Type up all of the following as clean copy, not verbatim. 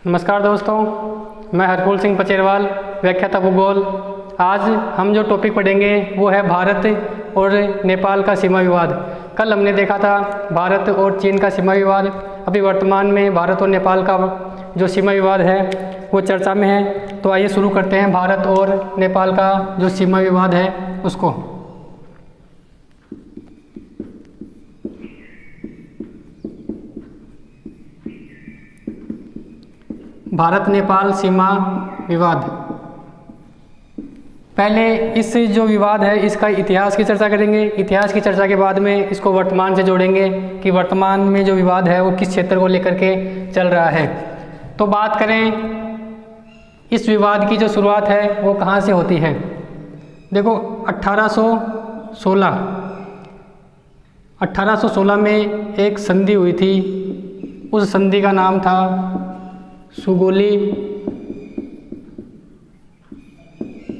नमस्कार दोस्तों, मैं हरकुल सिंह पचेरवाल, व्याख्याता भूगोल। आज हम जो टॉपिक पढ़ेंगे वो है भारत और नेपाल का सीमा विवाद। कल हमने देखा था भारत और चीन का सीमा विवाद। अभी वर्तमान में भारत और नेपाल का जो सीमा विवाद है वो चर्चा में है। तो आइए शुरू करते हैं भारत और नेपाल का जो सीमा विवाद है उसको। भारत नेपाल सीमा विवाद। पहले इस जो विवाद है इसका इतिहास की चर्चा करेंगे। इतिहास की चर्चा के बाद में इसको वर्तमान से जोड़ेंगे कि वर्तमान में जो विवाद है वो किस क्षेत्र को लेकर के चल रहा है। तो बात करें इस विवाद की जो शुरुआत है वो कहाँ से होती है। देखो 1816 में एक संधि हुई थी। उस संधि का नाम था सुगोली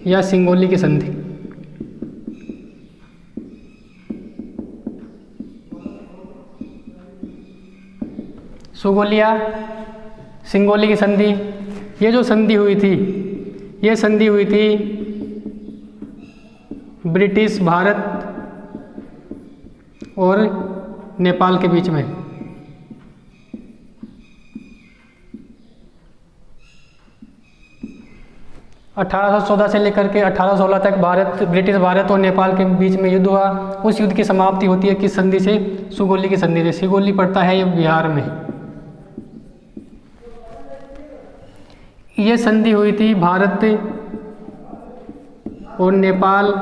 या सिंगोली की संधि। सुगोली या सिंगोली की संधि, ये जो संधि हुई थी ये संधि हुई थी ब्रिटिश भारत और नेपाल के बीच में। अठारह सौ 14 से लेकर के 1816 तक ब्रिटिश भारत और नेपाल के बीच में युद्ध हुआ। उस युद्ध की समाप्ति होती है किस संधि से? सुगोली की संधि से। सुगोली पड़ता है ये बिहार में। ये संधि हुई थी भारत और नेपाल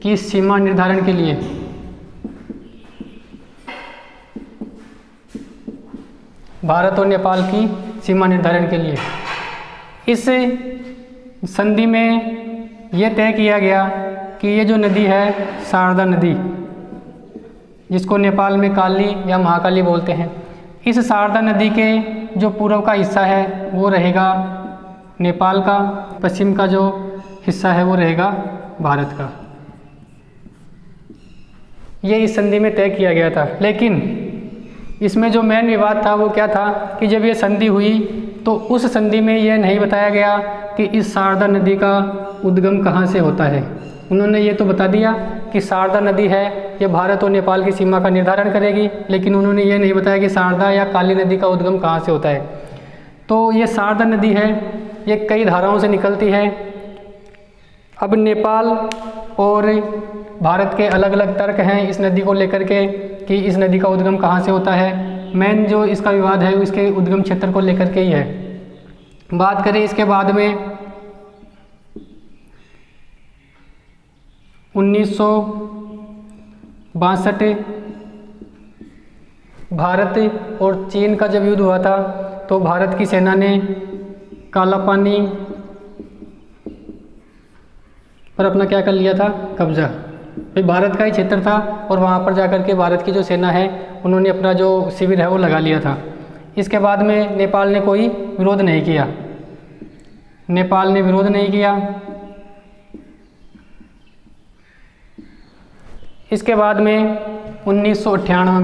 की सीमा निर्धारण के लिए। भारत और नेपाल की सीमा निर्धारण के लिए इस संधि में यह तय किया गया कि ये जो नदी है शारदा नदी, जिसको नेपाल में काली या महाकाली बोलते हैं, इस शारदा नदी के जो पूर्व का हिस्सा है वो रहेगा नेपाल का, पश्चिम का जो हिस्सा है वो रहेगा भारत का। ये इस संधि में तय किया गया था। लेकिन इसमें जो मेन विवाद था वो क्या था कि जब ये संधि हुई तो उस संधि में यह नहीं बताया गया कि इस शारदा नदी का उद्गम कहाँ से होता है। उन्होंने ये तो बता दिया कि शारदा नदी है ये भारत और नेपाल की सीमा का निर्धारण करेगी, लेकिन उन्होंने ये नहीं बताया कि शारदा या काली नदी का उद्गम कहाँ से होता है। तो ये शारदा नदी है, ये कई धाराओं से निकलती है। अब नेपाल और भारत के अलग अलग तर्क हैं इस नदी को लेकर के कि इस नदी का उद्गम कहाँ से होता है। मेन जो इसका विवाद है इसके उद्गम क्षेत्र को लेकर के ही है। बात करें इसके बाद में 1962 भारत और चीन का जब युद्ध हुआ था तो भारत की सेना ने काला पानी पर अपना क्या कर लिया था? कब्जा। भाई भारत का ही क्षेत्र था और वहाँ पर जाकर के भारत की जो सेना है उन्होंने अपना जो शिविर है वो लगा लिया था। इसके बाद में नेपाल ने कोई विरोध नहीं किया। नेपाल ने विरोध नहीं किया। इसके बाद में 1998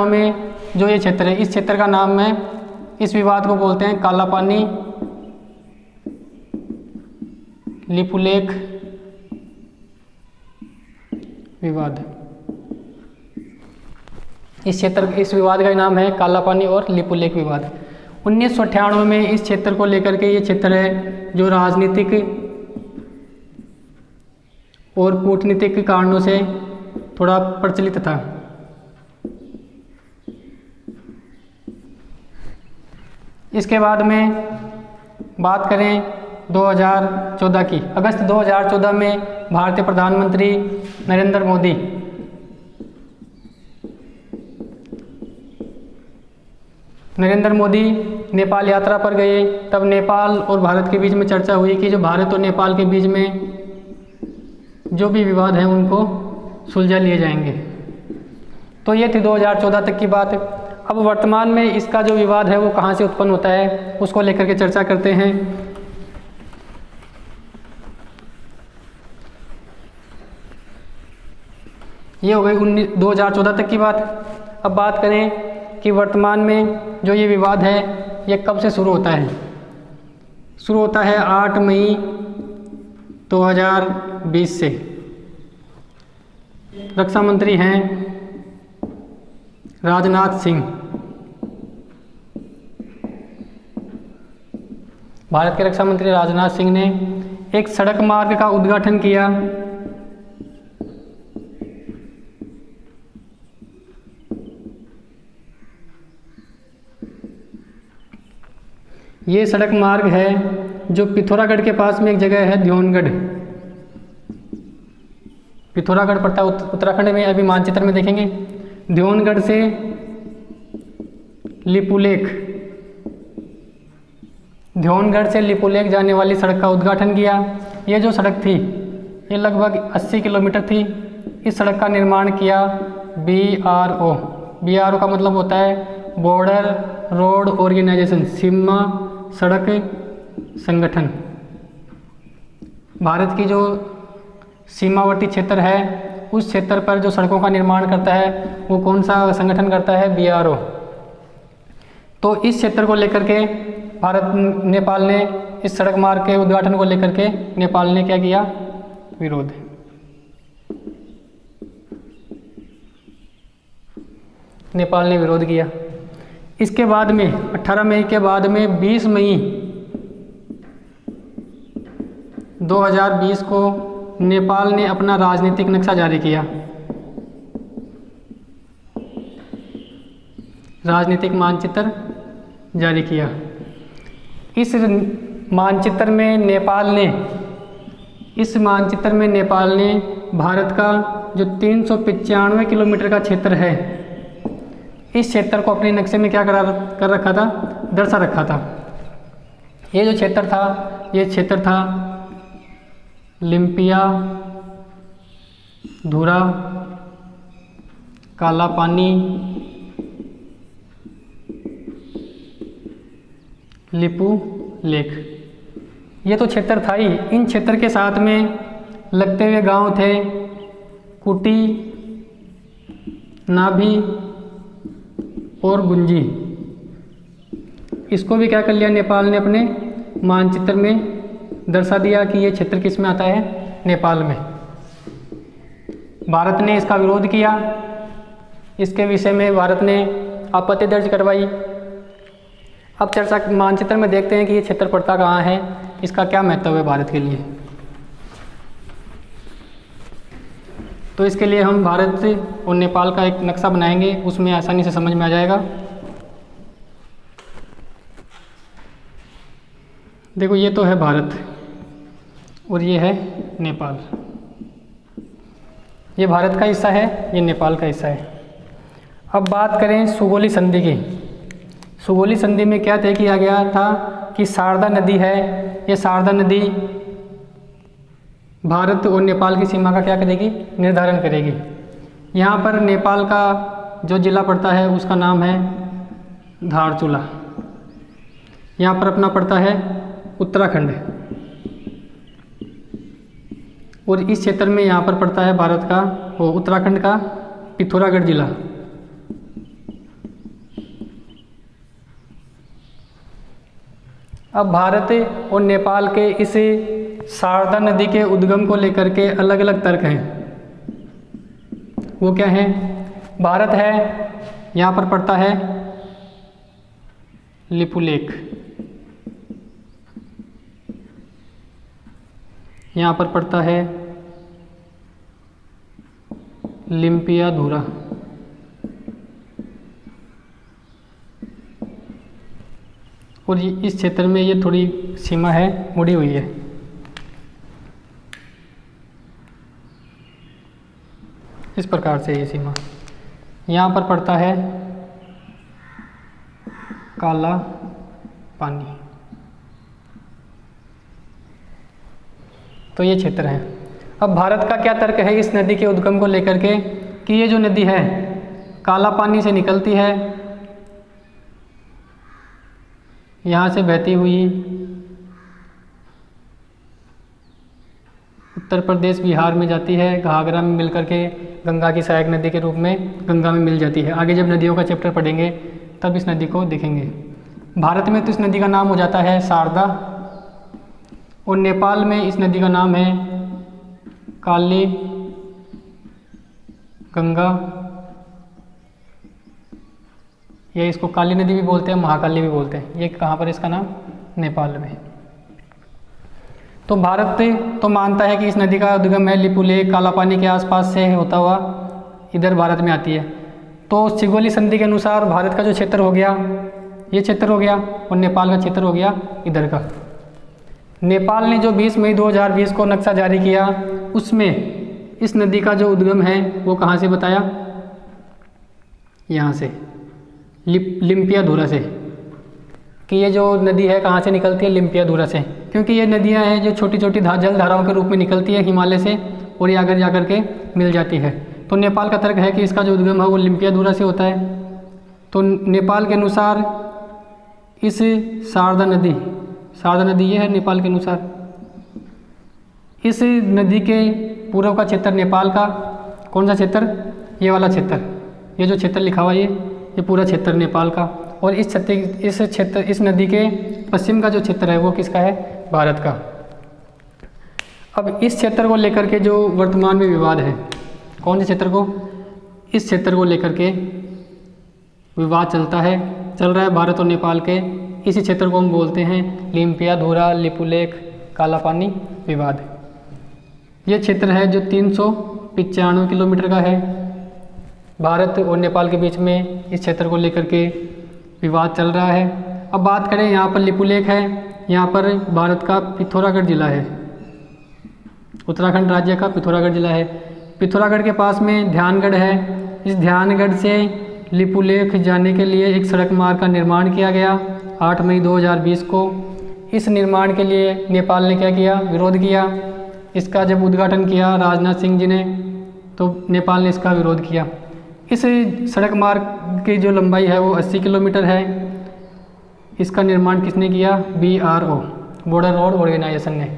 में जो ये क्षेत्र है, इस क्षेत्र का नाम है, इस विवाद को बोलते हैं काला पानी लिपुलेख विवाद। इस विवाद का नाम है काला पानी और लिपुलेख विवाद। 1998 में इस क्षेत्र को लेकर के ये क्षेत्र है जो राजनीतिक और कूटनीतिक कारणों से थोड़ा प्रचलित था। इसके बाद में बात करें 2014 की। अगस्त 2014 में भारतीय प्रधानमंत्री नरेंद्र मोदी नेपाल यात्रा पर गए। तब नेपाल और भारत के बीच में चर्चा हुई कि जो भारत और नेपाल के बीच में जो भी विवाद हैं उनको सुलझा लिए जाएंगे। तो ये थी 2014 तक की बात। अब वर्तमान में इसका जो विवाद है वो कहाँ से उत्पन्न होता है उसको लेकर के चर्चा करते हैं। ये हो गई 2014 तक की बात। अब बात करें कि वर्तमान में जो ये विवाद है ये कब से शुरू होता है। शुरू होता है 8 मई 2020 से। रक्षा मंत्री हैं राजनाथ सिंह। भारत के रक्षा मंत्री राजनाथ सिंह ने एक सड़क मार्ग का उद्घाटन किया। ये सड़क मार्ग है जो पिथौरागढ़ के पास में एक जगह है ध्योनगढ़। पिथौरागढ़ पड़ता है उत्तराखंड में, अभी मानचित्र में देखेंगे। ध्योनगढ़ से लिपुलेख, ध्योनगढ़ से लिपुलेख जाने वाली सड़क का उद्घाटन किया। ये जो सड़क थी ये लगभग 80 किलोमीटर थी। इस सड़क का निर्माण किया BRO। BRO का मतलब होता है बॉर्डर रोड ऑर्गेनाइजेशन, सीमा सड़क संगठन। भारत की जो सीमावर्ती क्षेत्र है उस क्षेत्र पर जो सड़कों का निर्माण करता है वो कौन सा संगठन करता है? BRO। तो इस क्षेत्र को लेकर के नेपाल ने इस सड़क मार्ग के उद्घाटन को लेकर के नेपाल ने क्या किया? विरोध। नेपाल ने विरोध किया। इसके बाद में 18 मई के बाद में 20 मई 2020 को नेपाल ने अपना राजनीतिक नक्शा जारी किया। राजनीतिक मानचित्र जारी किया। इस मानचित्र में नेपाल ने भारत का जो 395 किलोमीटर का क्षेत्र है इस क्षेत्र को अपने नक्शे में क्या कर रखा था? दर्शा रखा था। ये जो क्षेत्र था ये क्षेत्र था लिम्पिया, धूरा, काला पानी, लिपू लेक। ये तो क्षेत्र था ही। इन क्षेत्र के साथ में लगते हुए गांव थे कुटी, नाभी और गुंजी। इसको भी क्या कर लिया नेपाल ने? अपने मानचित्र में दर्शा दिया कि ये क्षेत्र किस में आता है? नेपाल में। भारत ने इसका विरोध किया। इसके विषय में भारत ने आपत्ति दर्ज करवाई। अब चर्चा मानचित्र में देखते हैं कि ये क्षेत्र पड़ता कहाँ है, इसका क्या महत्व है भारत के लिए। तो इसके लिए हम भारत और नेपाल का एक नक्शा बनाएंगे, उसमें आसानी से समझ में आ जाएगा। देखो ये तो है भारत और ये है नेपाल। ये भारत का हिस्सा है, ये नेपाल का हिस्सा है। अब बात करें सुगोली संधि की। सुगोली संधि में क्या तय किया गया था कि शारदा नदी है, ये शारदा नदी भारत और नेपाल की सीमा का क्या करेगी? निर्धारण करेगी। यहाँ पर नेपाल का जो जिला पड़ता है उसका नाम है धारचूला। यहाँ पर अपना पड़ता है उत्तराखंड और इस क्षेत्र में यहाँ पर पड़ता है भारत का उत्तराखंड का पिथौरागढ़ जिला। अब भारत और नेपाल के इस शारदा नदी के उद्गम को लेकर के अलग अलग तर्क हैं। वो क्या हैं? भारत है, यहाँ पर पड़ता है लिपुलेख, यहाँ पर पड़ता है लिम्पिया धूरा, और इस क्षेत्र में ये थोड़ी सीमा है मुड़ी हुई है। इस प्रकार से ये सीमा यहाँ पर पड़ता है काला पानी। तो ये क्षेत्र है। अब भारत का क्या तर्क है इस नदी के उद्गम को लेकर के कि ये जो नदी है काला पानी से निकलती है, यहाँ से बहती हुई उत्तर प्रदेश बिहार में जाती है, घाघरा में मिलकर के गंगा की सहायक नदी के रूप में गंगा में मिल जाती है। आगे जब नदियों का चैप्टर पढ़ेंगे तब इस नदी को देखेंगे। भारत में तो इस नदी का नाम हो जाता है शारदा, और नेपाल में इस नदी का नाम है काली गंगा, या इसको काली नदी भी बोलते हैं, महाकाली भी बोलते हैं। ये कहाँ पर इसका नाम? नेपाल में। तो भारत तो मानता है कि इस नदी का उद्गम है लिपुलेख काला पानी के आसपास से होता हुआ इधर भारत में आती है। तो सिगोली संधि के अनुसार भारत का जो क्षेत्र हो गया, ये क्षेत्र हो गया, और नेपाल का क्षेत्र हो गया इधर का। नेपाल ने जो 20 मई 2020 को नक्शा जारी किया, उसमें इस नदी का जो उद्गम है वो कहाँ से बताया? यहाँ से लिम्पियाधुरा से, कि ये जो नदी है कहाँ से निकलती है? लिम्पियाधुरा से, क्योंकि ये नदियाँ हैं जो छोटी छोटी जल धाराओं के रूप में निकलती है हिमालय से, और ये आगे जाकर के मिल जाती है। तो नेपाल का तर्क है कि इसका जो उद्गम है वो लिम्पियाधुरा से होता है। तो नेपाल के अनुसार इस शारदा नदी ये है नेपाल के अनुसार। इस नदी के पूर्व का क्षेत्र नेपाल का कौन सा क्षेत्र? ये वाला क्षेत्र, ये जो क्षेत्र लिखा हुआ ये पूरा क्षेत्र नेपाल का। और इस नदी के पश्चिम का जो क्षेत्र है वो किसका है? भारत का। अब इस क्षेत्र को लेकर के जो वर्तमान में विवाद है, कौन से क्षेत्र को? इस क्षेत्र को लेकर के विवाद चल रहा है भारत और नेपाल के। इसी क्षेत्र को हम बोलते हैं लिम्पियाधुरा लिपुलेख काला पानी विवाद। ये क्षेत्र है जो 395 किलोमीटर का है। भारत और नेपाल के बीच में इस क्षेत्र को लेकर के विवाद चल रहा है। अब बात करें, यहाँ पर लिपुलेख है, यहाँ पर भारत का पिथौरागढ़ जिला है, उत्तराखंड राज्य का पिथौरागढ़ जिला है। पिथौरागढ़ के पास में ध्यानगढ़ है। इस ध्यानगढ़ से लिपुलेख जाने के लिए एक सड़क मार्ग का निर्माण किया गया 8 मई 2020 को। इस निर्माण के लिए नेपाल ने क्या किया? विरोध किया। इसका जब उद्घाटन किया राजनाथ सिंह जी ने, तो नेपाल ने इसका विरोध किया। इस सड़क मार्ग की जो लंबाई है वो 80 किलोमीटर है। इसका निर्माण किसने किया? BRO, बॉर्डर रोड ऑर्गेनाइजेशन ने।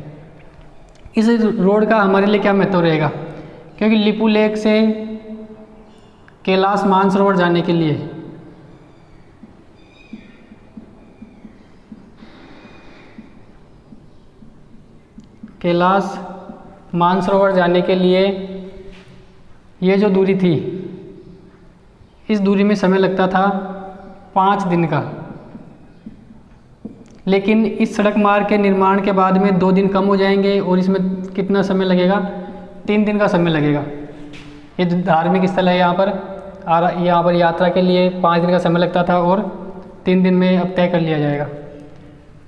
इस रोड का हमारे लिए क्या महत्व रहेगा? क्योंकि लिपुलेख से कैलाश मानसरोवर जाने के लिए ये जो दूरी थी, इस दूरी में समय लगता था 5 दिन का। लेकिन इस सड़क मार्ग के निर्माण के बाद में 2 दिन कम हो जाएंगे, और इसमें कितना समय लगेगा? 3 दिन का समय लगेगा। ये धार्मिक स्थल है, यहाँ पर यात्रा के लिए 5 दिन का समय लगता था, और 3 दिन में अब तय कर लिया जाएगा।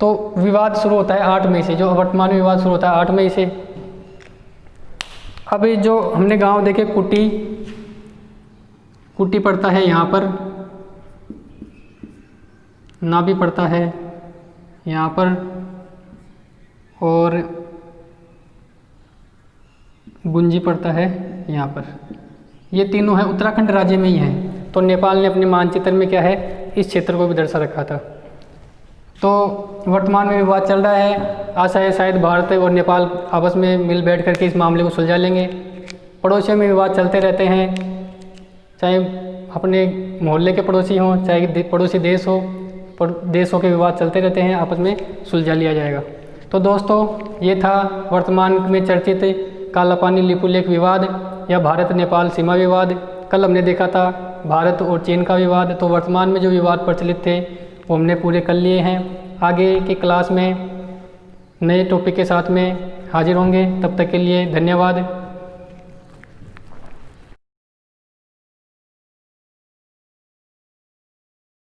तो विवाद शुरू होता है 8 मई से, जो वर्तमान में विवाद शुरू होता है 8 मई से। अब जो हमने गांव देखे कुटी पड़ता है यहाँ पर, नाभी पड़ता है यहाँ पर, और गुंजी पड़ता है यहाँ पर। ये तीनों है उत्तराखंड राज्य में ही हैं। तो नेपाल ने अपने मानचित्र में क्या है? इस क्षेत्र को भी दर्शा रखा था। तो वर्तमान में विवाद चल रहा है। आशा है शायद भारत और नेपाल आपस में मिल बैठ करके इस मामले को सुलझा लेंगे। पड़ोसियों में विवाद चलते रहते हैं, चाहे अपने मोहल्ले के पड़ोसी हों, चाहे पड़ोसी देश हो, देशों के विवाद चलते रहते हैं, आपस में सुलझा लिया जाएगा। तो दोस्तों, ये था वर्तमान में चर्चित काला पानी लिपुलेख विवाद या भारत नेपाल सीमा विवाद। कल हमने देखा था भारत और चीन का विवाद। तो वर्तमान में जो विवाद प्रचलित थे वो हमने पूरे कर लिए हैं। आगे की क्लास में नए टॉपिक के साथ में हाजिर होंगे। तब तक के लिए धन्यवाद।